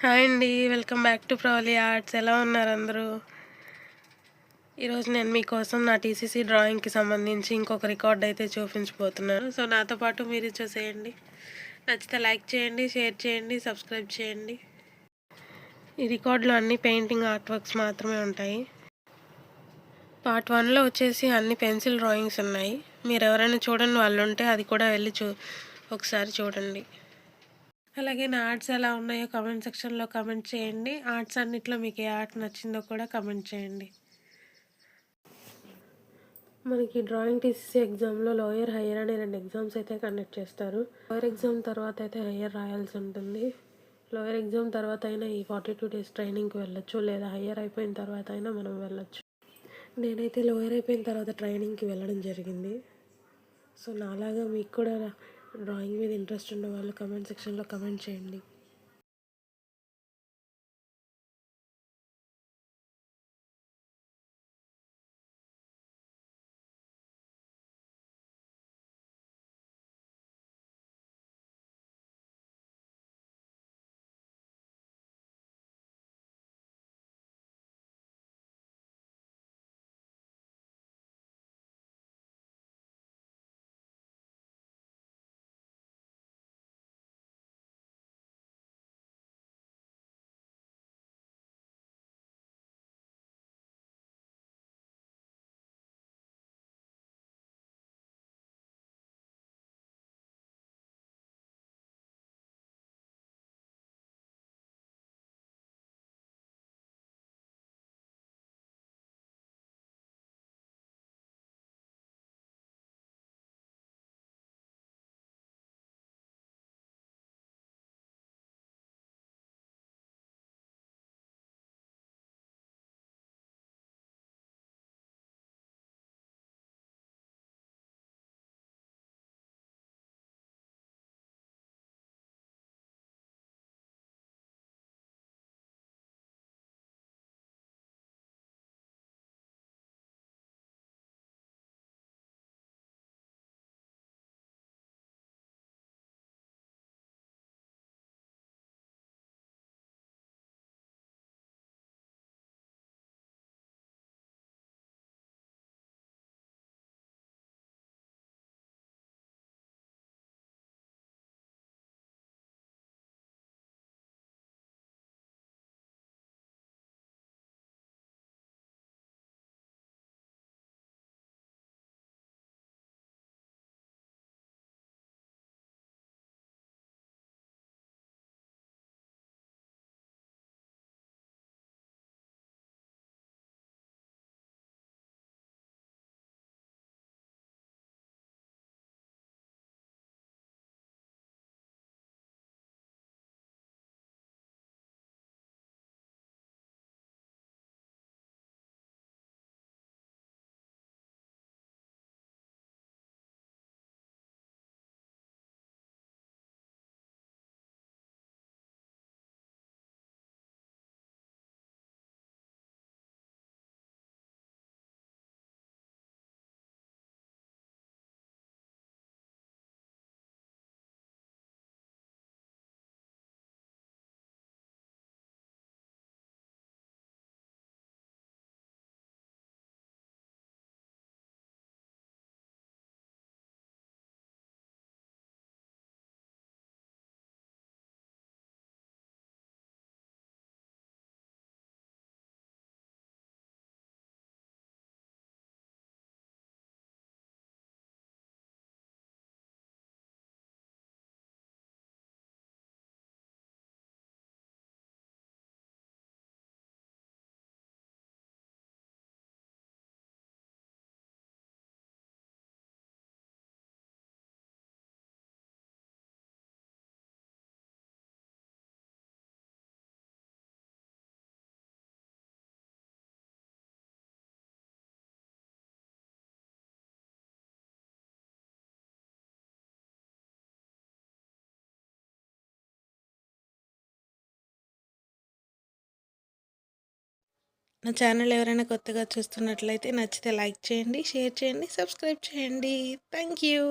Hi అండి. Welcome back to Pravali arts. ఎలా ఉన్నారు అందరూ? ఈరోజు నేను మీకోసం నా టీసీసీ డ్రాయింగ్కి సంబంధించి ఇంకొక రికార్డ్ అయితే చూపించబోతున్నాను. సో నాతో పాటు మీరు చూసేయండి. నచ్చితే లైక్ చేయండి, షేర్ చేయండి, సబ్స్క్రైబ్ చేయండి. ఈ రికార్డులో అన్ని పెయింటింగ్ ఆర్ట్ వర్క్స్ మాత్రమే ఉంటాయి. పార్ట్ 1లో వచ్చేసి అన్ని పెన్సిల్ డ్రాయింగ్స్ ఉన్నాయి. మీరు ఎవరైనా చూడని వాళ్ళు ఉంటే అది కూడా వెళ్ళి ఒకసారి చూడండి. అలాగే నా ఆర్ట్స్ ఎలా ఉన్నాయో కామెంట్ సెక్షన్లో కామెంట్ చేయండి. ఆర్ట్స్ అన్నిట్లో మీకు ఏ ఆర్ట్ నచ్చిందో కూడా కామెంట్ చేయండి. మనకి డ్రాయింగ్ టీసీసీ ఎగ్జామ్లో లోయర్ హయ్యర్ అనే 2 ఎగ్జామ్స్ అయితే కండక్ట్ చేస్తారు. లోయర్ ఎగ్జామ్ తర్వాత అయితే హయ్యర్ రాయాల్సి ఉంటుంది. లోయర్ ఎగ్జామ్ తర్వాత అయినా ఈ 42 days ట్రైనింగ్కి వెళ్ళొచ్చు, లేదా హయ్యర్ అయిపోయిన తర్వాత అయినా మనం వెళ్ళొచ్చు. నేనైతే లోయర్ అయిపోయిన తర్వాత ట్రైనింగ్కి వెళ్ళడం జరిగింది. సో నాలాగా మీకు కూడా డ్రాయింగ్ మీద ఇంట్రెస్ట్ ఉన్న వాళ్ళు కమెంట్ సెక్షన్లో కమెంట్ చేయండి. నా ఛానల్ ఎవరైనా కొత్తగా చూస్తున్నట్లయితే నచ్చితే లైక్ చేయండి, షేర్ చేయండి, సబ్స్క్రైబ్ చేయండి. Thank you.